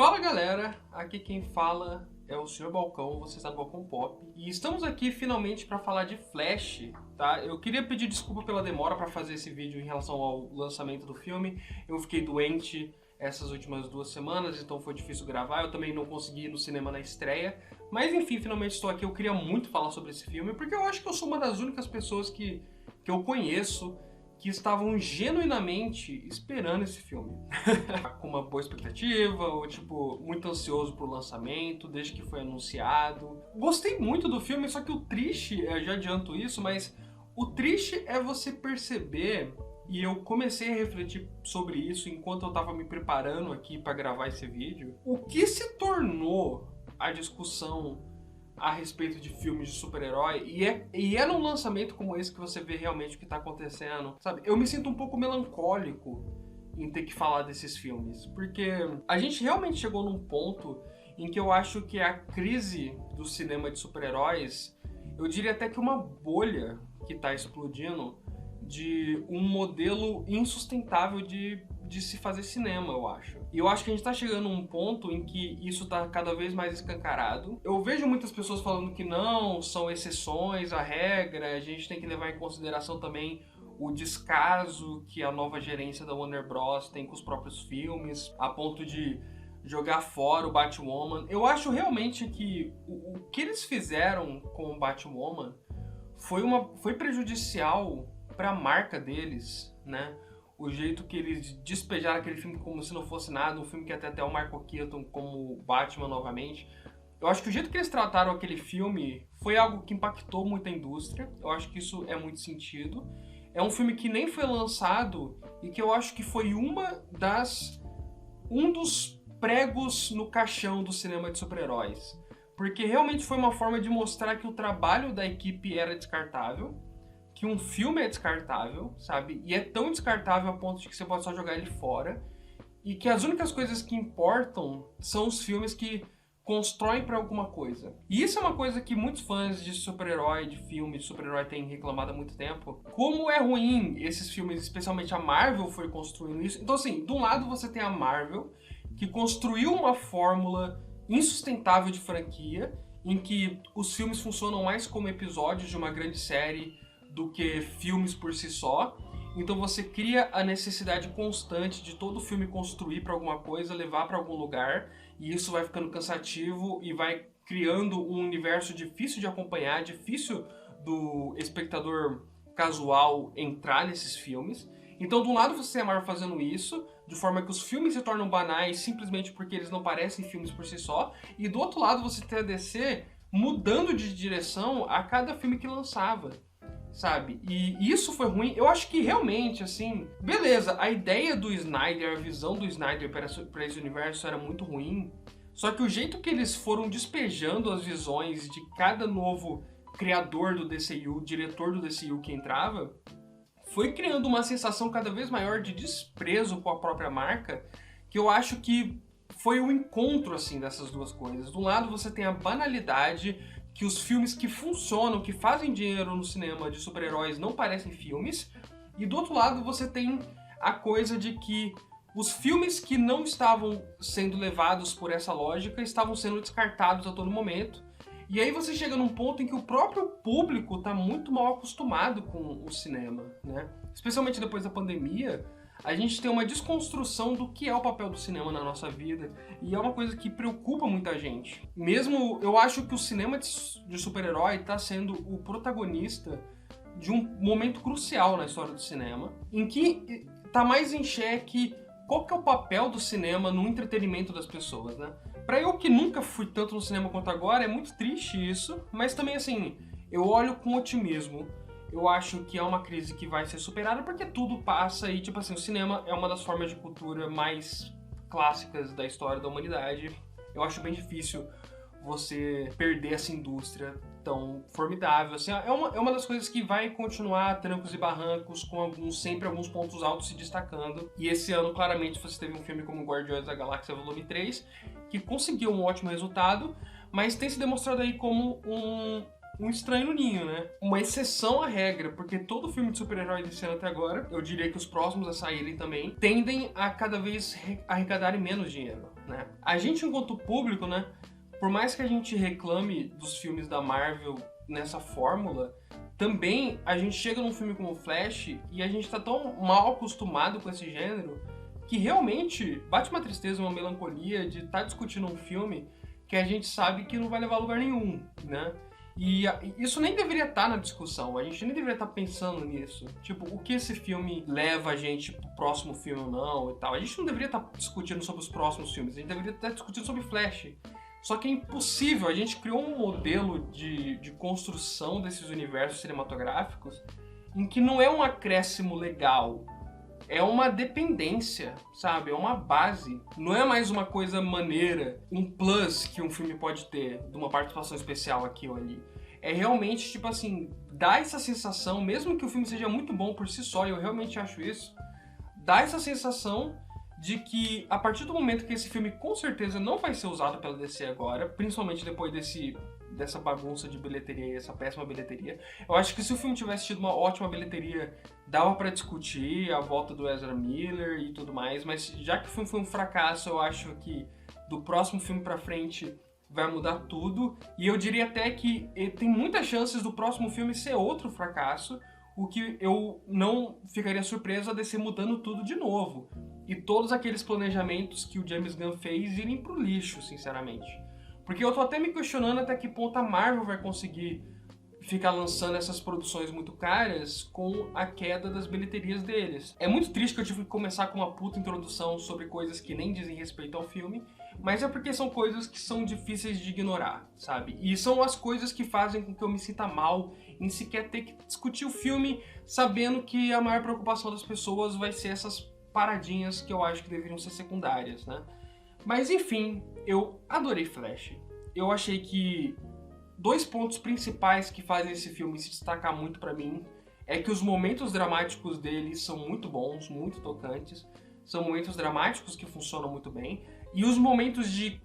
Fala galera, aqui quem fala é o Sr. Balcão, você está no Balcão Pop. E estamos aqui finalmente para falar de Flash, tá? Eu queria pedir desculpa pela demora para fazer esse vídeo em relação ao lançamento do filme. Eu fiquei doente essas últimas 2 semanas, então foi difícil gravar. Eu também não consegui ir no cinema na estreia. Mas enfim, finalmente estou aqui. Eu queria muito falar sobre esse filme, porque eu acho que eu sou uma das únicas pessoas que eu conheço que estavam genuinamente esperando esse filme. Com uma boa expectativa, ou tipo, muito ansioso pro lançamento, desde que foi anunciado. Gostei muito do filme, só que o triste, eu já adianto isso, mas o triste é você perceber, e eu comecei a refletir sobre isso enquanto eu tava me preparando aqui para gravar esse vídeo, o que se tornou a discussão a respeito de filmes de super-herói, e é num lançamento como esse que você vê realmente o que tá acontecendo, sabe? Eu me sinto um pouco melancólico em ter que falar desses filmes, porque a gente realmente chegou num ponto em que eu acho que a crise do cinema de super-heróis, eu diria até que uma bolha que tá explodindo de um modelo insustentável de se fazer cinema, eu acho. E eu acho que a gente tá chegando num ponto em que isso tá cada vez mais escancarado. Eu vejo muitas pessoas falando que não, são exceções à regra, a gente tem que levar em consideração também o descaso que a nova gerência da Warner Bros. Tem com os próprios filmes, a ponto de jogar fora o Batwoman. Eu acho realmente que o que eles fizeram com o Batwoman foi prejudicial para a marca deles, né? O jeito que eles despejaram aquele filme como se não fosse nada, um filme que até o Michael Keaton como Batman novamente. Eu acho que o jeito que eles trataram aquele filme foi algo que impactou muito a indústria. Eu acho que isso é muito sentido. É um filme que nem foi lançado e que eu acho que foi um dos pregos no caixão do cinema de super-heróis. Porque realmente foi uma forma de mostrar que o trabalho da equipe era descartável, que um filme é descartável, sabe? E é tão descartável a ponto de que você pode só jogar ele fora. E que as únicas coisas que importam são os filmes que constroem pra alguma coisa. E isso é uma coisa que muitos fãs de super-herói, de filme de super-herói têm reclamado há muito tempo. Como é ruim esses filmes, especialmente a Marvel foi construindo isso. Então assim, de um lado você tem a Marvel, que construiu uma fórmula insustentável de franquia, em que os filmes funcionam mais como episódios de uma grande série do que filmes por si só. Então você cria a necessidade constante de todo filme construir para alguma coisa, levar para algum lugar, e isso vai ficando cansativo e vai criando um universo difícil de acompanhar, difícil do espectador casual entrar nesses filmes. Então, de um lado você tem a Marvel fazendo isso, de forma que os filmes se tornam banais simplesmente porque eles não parecem filmes por si só, e do outro lado você tem a DC mudando de direção a cada filme que lançava, sabe? E isso foi ruim. Eu acho que realmente, assim, beleza, a ideia do Snyder, a visão do Snyder para esse universo era muito ruim, só que o jeito que eles foram despejando as visões de cada novo criador do DCU, diretor do DCU que entrava, foi criando uma sensação cada vez maior de desprezo com a própria marca, que eu acho que foi o encontro, assim, dessas duas coisas. De um lado você tem a banalidade, que os filmes que funcionam, que fazem dinheiro no cinema de super-heróis não parecem filmes, e do outro lado você tem a coisa de que os filmes que não estavam sendo levados por essa lógica estavam sendo descartados a todo momento. E aí você chega num ponto em que o próprio público está muito mal acostumado com o cinema, né? Especialmente depois da pandemia, a gente tem uma desconstrução do que é o papel do cinema na nossa vida, e é uma coisa que preocupa muita gente. Mesmo, eu acho que o cinema de super-herói está sendo o protagonista de um momento crucial na história do cinema, em que está mais em xeque qual que é o papel do cinema no entretenimento das pessoas, né? Pra eu que nunca fui tanto no cinema quanto agora, é muito triste isso, mas também assim, eu olho com otimismo. Eu acho que é uma crise que vai ser superada porque tudo passa e, tipo assim, o cinema é uma das formas de cultura mais clássicas da história da humanidade. Eu acho bem difícil você perder essa indústria tão formidável. Assim, é uma das coisas que vai continuar a trancos e barrancos, com sempre alguns pontos altos se destacando. E esse ano, claramente, você teve um filme como Guardiões da Galáxia Volume 3, que conseguiu um ótimo resultado, mas tem se demonstrado aí como um estranho no ninho, né? Uma exceção à regra, porque todo filme de super-herói desse ano até agora, eu diria que os próximos a saírem também, tendem a cada vez arrecadarem menos dinheiro. né? A gente, enquanto público, né, por mais que a gente reclame dos filmes da Marvel nessa fórmula, também a gente chega num filme como Flash e a gente tá tão mal acostumado com esse gênero que realmente bate uma tristeza, uma melancolia de estar discutindo um filme que a gente sabe que não vai levar a lugar nenhum, né? E isso nem deveria estar na discussão, a gente nem deveria estar pensando nisso. Tipo, o que esse filme leva a gente pro próximo filme ou não e tal. A gente não deveria estar discutindo sobre os próximos filmes, a gente deveria estar discutindo sobre Flash. Só que é impossível, a gente criou um modelo de construção desses universos cinematográficos em que não é um acréscimo legal, é uma dependência, sabe? É uma base. Não é mais uma coisa maneira, um plus que um filme pode ter, de uma participação especial aqui ou ali. É realmente, tipo assim, dá essa sensação, mesmo que o filme seja muito bom por si só, e eu realmente acho isso, dá essa sensação de que a partir do momento que esse filme com certeza não vai ser usado pela DC agora, principalmente depois dessa bagunça de bilheteria e essa péssima bilheteria, eu acho que se o filme tivesse tido uma ótima bilheteria, dava pra discutir a volta do Ezra Miller e tudo mais, mas já que o filme foi um fracasso, eu acho que do próximo filme pra frente vai mudar tudo, e eu diria até que tem muitas chances do próximo filme ser outro fracasso, o que eu não ficaria surpreso a DC mudando tudo de novo. E todos aqueles planejamentos que o James Gunn fez irem pro lixo, sinceramente. Porque eu tô até me questionando até que ponto a Marvel vai conseguir ficar lançando essas produções muito caras com a queda das bilheterias deles. É muito triste que eu tive que começar com uma puta introdução sobre coisas que nem dizem respeito ao filme, mas é porque são coisas que são difíceis de ignorar, sabe? E são as coisas que fazem com que eu me sinta mal em sequer ter que discutir o filme sabendo que a maior preocupação das pessoas vai ser essas paradinhas que eu acho que deveriam ser secundárias, né? Mas enfim, eu adorei Flash. Eu achei que dois pontos principais que fazem esse filme se destacar muito pra mim é que os momentos dramáticos dele são muito bons, muito tocantes. São momentos dramáticos que funcionam muito bem. E os momentos de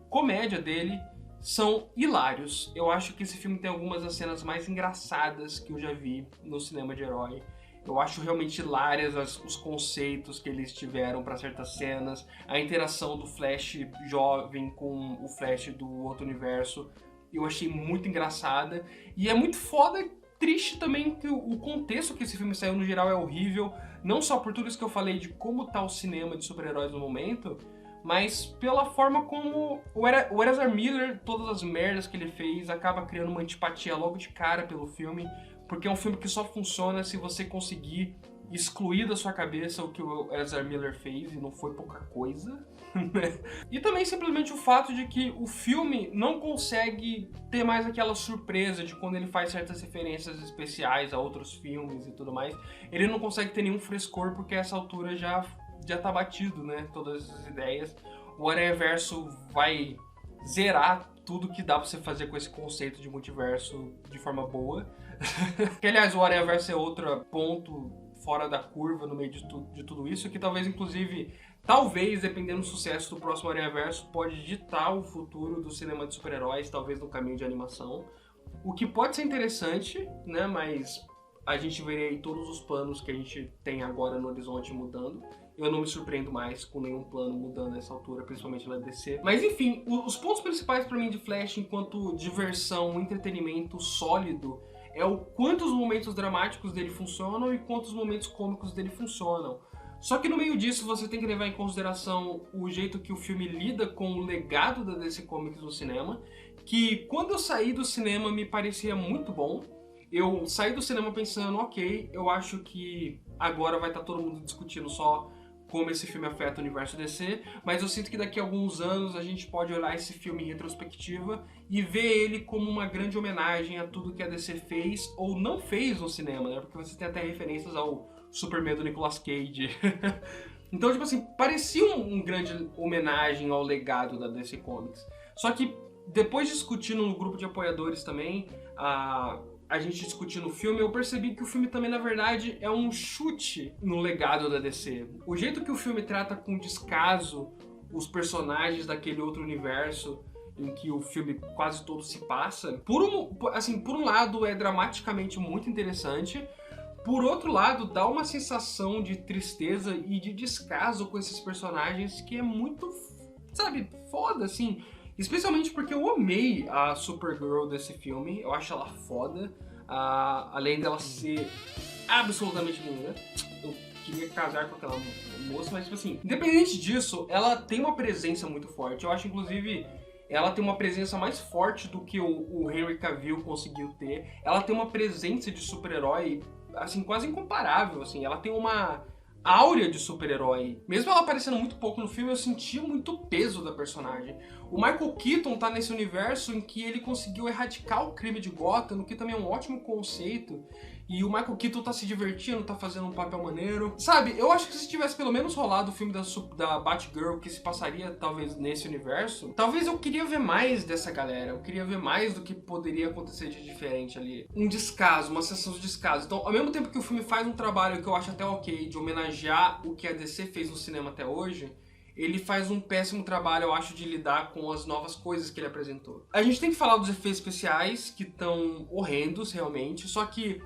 comédia dele são hilários. Eu acho que esse filme tem algumas das cenas mais engraçadas que eu já vi no cinema de herói. Eu acho realmente hilárias os conceitos que eles tiveram para certas cenas, a interação do Flash jovem com o Flash do outro universo. Eu achei muito engraçada. E é muito foda, triste também que o contexto que esse filme saiu no geral é horrível. Não só por tudo isso que eu falei de como tá o cinema de super-heróis no momento, mas pela forma como o Ezra Miller, todas as merdas que ele fez, acaba criando uma antipatia logo de cara pelo filme, porque é um filme que só funciona se você conseguir excluir da sua cabeça o que o Ezra Miller fez, e não foi pouca coisa. E também simplesmente o fato de que o filme não consegue ter mais aquela surpresa de quando ele faz certas referências especiais a outros filmes e tudo mais. Ele não consegue ter nenhum frescor porque a essa altura já tá batido, né? Todas essas ideias. O Aranhaverso vai zerar tudo que dá pra você fazer com esse conceito de multiverso de forma boa. Que, aliás, o Aranhaverso é outro ponto fora da curva no meio de tudo isso, que talvez, inclusive, dependendo do sucesso do próximo Aranhaverso, pode ditar o futuro do cinema de super-heróis, talvez no caminho de animação. O que pode ser interessante, né? Mas a gente veria aí todos os planos que a gente tem agora no horizonte mudando. Eu não me surpreendo mais com nenhum plano mudando nessa altura, principalmente na DC. Mas enfim, os pontos principais pra mim de Flash enquanto diversão, entretenimento sólido, é o quanto os momentos dramáticos dele funcionam e quantos momentos cômicos dele funcionam. Só que no meio disso você tem que levar em consideração o jeito que o filme lida com o legado da DC Comics no cinema, que quando eu saí do cinema me parecia muito bom. Eu saí do cinema pensando, ok, eu acho que agora vai estar todo mundo discutindo só como esse filme afeta o universo DC, mas eu sinto que daqui a alguns anos a gente pode olhar esse filme em retrospectiva e ver ele como uma grande homenagem a tudo que a DC fez ou não fez no cinema, né? Porque você tem até referências ao Superman do Nicolas Cage. Então, tipo assim, parecia um grande homenagem ao legado da DC Comics. Só que depois discutindo no grupo de apoiadores também, a gente discutindo o filme, eu percebi que o filme também, na verdade, é um chute no legado da DC. O jeito que o filme trata com descaso os personagens daquele outro universo em que o filme quase todo se passa, por um lado é dramaticamente muito interessante, por outro lado dá uma sensação de tristeza e de descaso com esses personagens que é muito sabe, foda, assim. Especialmente porque eu amei a Supergirl desse filme, eu acho ela foda. Além dela ser absolutamente linda, eu queria casar com aquela moça, mas tipo assim, independente disso, ela tem uma presença muito forte. Eu acho, inclusive, ela tem uma presença mais forte do que o Henry Cavill conseguiu ter. Ela tem uma presença de super-herói, assim, quase incomparável, assim. Ela tem uma áurea de super-herói. Mesmo ela aparecendo muito pouco no filme, eu sentia muito peso da personagem. O Michael Keaton tá nesse universo em que ele conseguiu erradicar o crime de Gotham, o que também é um ótimo conceito. E o Michael Keaton tá se divertindo, tá fazendo um papel maneiro. Sabe, eu acho que se tivesse pelo menos rolado o filme da Batgirl, que se passaria talvez nesse universo, talvez eu queria ver mais dessa galera. Eu queria ver mais do que poderia acontecer de diferente ali. Um descaso, uma sessão de descaso. Então, ao mesmo tempo que o filme faz um trabalho que eu acho até ok, de homenagear o que a DC fez no cinema até hoje, ele faz um péssimo trabalho, eu acho, de lidar com as novas coisas que ele apresentou. A gente tem que falar dos efeitos especiais, que estão horrendos, realmente, só que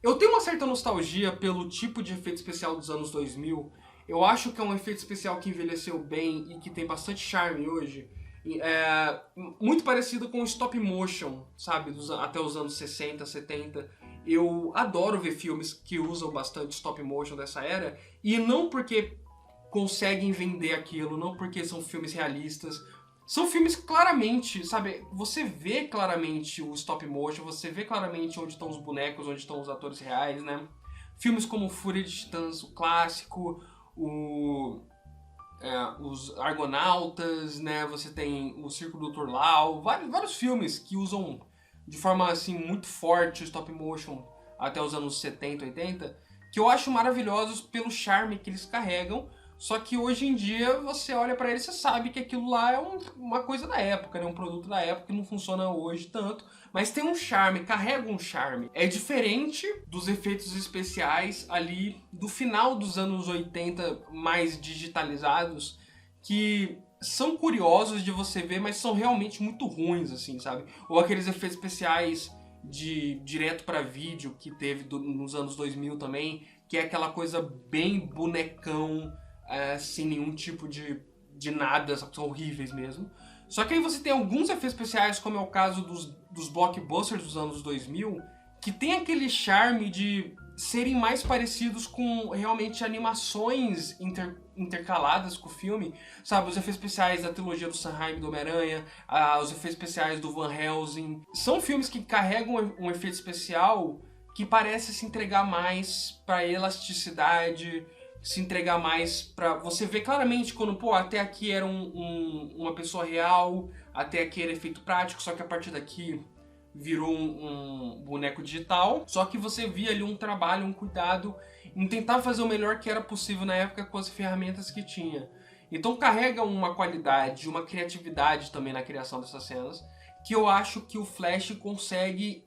eu tenho uma certa nostalgia pelo tipo de efeito especial dos anos 2000. Eu acho que é um efeito especial que envelheceu bem e que tem bastante charme hoje. Muito parecido com o stop motion, sabe? Até os anos 60, 70. Eu adoro ver filmes que usam bastante stop motion dessa era. E não porque conseguem vender aquilo, não porque são filmes realistas. São filmes claramente, sabe, você vê claramente o stop motion, você vê claramente onde estão os bonecos, onde estão os atores reais, né? Filmes como Fúria de Titãs, o clássico, os Argonautas, né? Você tem o Circo do Dr. Lau, vários filmes que usam de forma assim muito forte o stop motion até os anos 70, 80, que eu acho maravilhosos pelo charme que eles carregam. Só que hoje em dia você olha pra ele e você sabe que aquilo lá é uma coisa da época, né? Um produto da época que não funciona hoje tanto, mas tem um charme, carrega um charme. É diferente dos efeitos especiais ali do final dos anos 80 mais digitalizados, que são curiosos de você ver, mas são realmente muito ruins, assim, sabe? Ou aqueles efeitos especiais de direto pra vídeo que teve nos anos 2000 também, que é aquela coisa bem bonecão, sem nenhum tipo de nada, são horríveis mesmo. Só que aí você tem alguns efeitos especiais, como é o caso dos blockbusters dos anos 2000, que tem aquele charme de serem mais parecidos com realmente animações intercaladas com o filme, sabe? Os efeitos especiais da trilogia do Sam Raimi do Homem-Aranha, os efeitos especiais do Van Helsing. São filmes que carregam um efeito especial que parece se entregar mais pra elasticidade, se entregar mais pra você ver claramente quando, pô, até aqui era uma pessoa real, até aqui era efeito prático, só que a partir daqui virou um boneco digital. Só que você via ali um trabalho, um cuidado em tentar fazer o melhor que era possível na época com as ferramentas que tinha. Então carrega uma qualidade, uma criatividade também na criação dessas cenas, que eu acho que o Flash consegue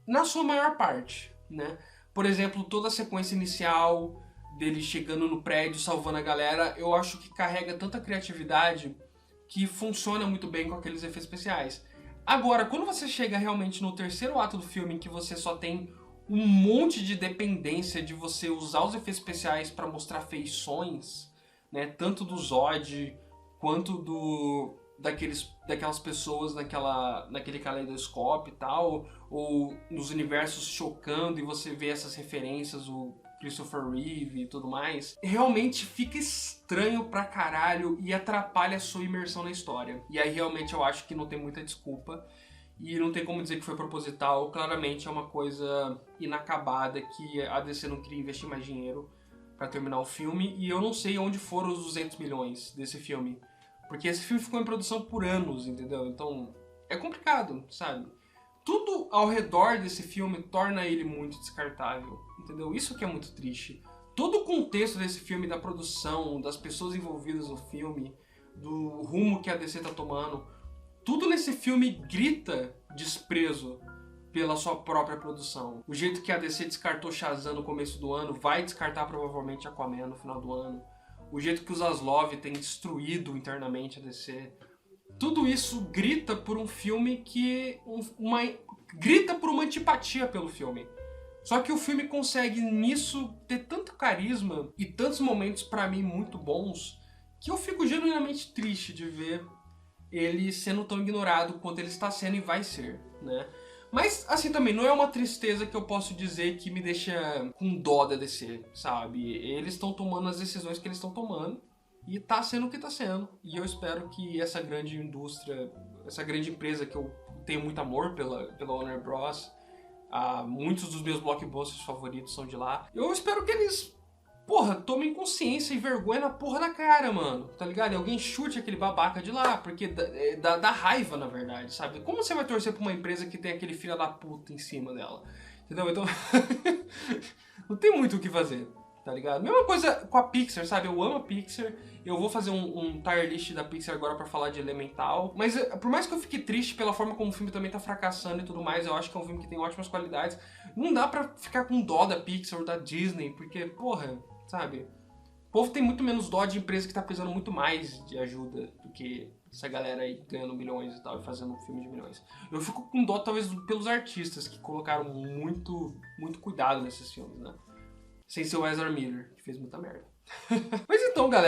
na sua maior parte, né? Por exemplo, toda a sequência inicial dele chegando no prédio, salvando a galera, eu acho que carrega tanta criatividade que funciona muito bem com aqueles efeitos especiais. Agora, quando você chega realmente no terceiro ato do filme, em que você só tem um monte de dependência de você usar os efeitos especiais para mostrar feições, né, tanto do Zod quanto daquelas pessoas naquele caleidoscópio e tal, ou nos universos chocando e você vê essas referências, o Christopher Reeve e tudo mais, realmente fica estranho pra caralho e atrapalha a sua imersão na história. E aí realmente eu acho que não tem muita desculpa e não tem como dizer que foi proposital. Claramente é uma coisa inacabada que a DC não queria investir mais dinheiro pra terminar o filme, e eu não sei onde foram os 200 milhões desse filme, porque esse filme ficou em produção por anos, entendeu? Então é complicado, sabe? Tudo ao redor desse filme torna ele muito descartável, entendeu? Isso que é muito triste. Todo o contexto desse filme, da produção, das pessoas envolvidas no filme, do rumo que a DC tá tomando, tudo nesse filme grita desprezo pela sua própria produção. O jeito que a DC descartou Shazam no começo do ano, vai descartar provavelmente Aquaman no final do ano. O jeito que o Zaslav tem destruído internamente a DC. Tudo isso grita por um filme que... grita por uma antipatia pelo filme. Só que o filme consegue nisso ter tanto carisma e tantos momentos pra mim muito bons que eu fico genuinamente triste de ver ele sendo tão ignorado quanto ele está sendo e vai ser, né? Mas, assim, também, não é uma tristeza que eu posso dizer que me deixa com dó da DC, sabe? Eles estão tomando as decisões que eles estão tomando e tá sendo o que tá sendo. E eu espero que essa grande indústria, essa grande empresa que eu tenho muito amor pela Warner Bros., muitos dos meus blockbusters favoritos são de lá, eu espero que eles, porra, tomem consciência e vergonha na porra da cara, mano, tá ligado? E alguém chute aquele babaca de lá, porque dá raiva, na verdade, sabe? Como você vai torcer pra uma empresa que tem aquele filho da puta em cima dela? Entendeu? Então, não tem muito o que fazer, tá ligado? Mesma coisa com a Pixar, sabe? Eu amo a Pixar, eu vou fazer um tier list da Pixar agora pra falar de Elemental, mas por mais que eu fique triste pela forma como o filme também tá fracassando e tudo mais, eu acho que é um filme que tem ótimas qualidades, não dá pra ficar com dó da Pixar ou da Disney, porque, porra, sabe? O povo tem muito menos dó de empresa que tá precisando muito mais de ajuda do que essa galera aí ganhando milhões e tal, e fazendo um filme de milhões. Eu fico com dó, talvez, pelos artistas que colocaram muito cuidado nesses filmes, né? Sem ser o Ezra Miller, que fez muita merda. Mas então, galera,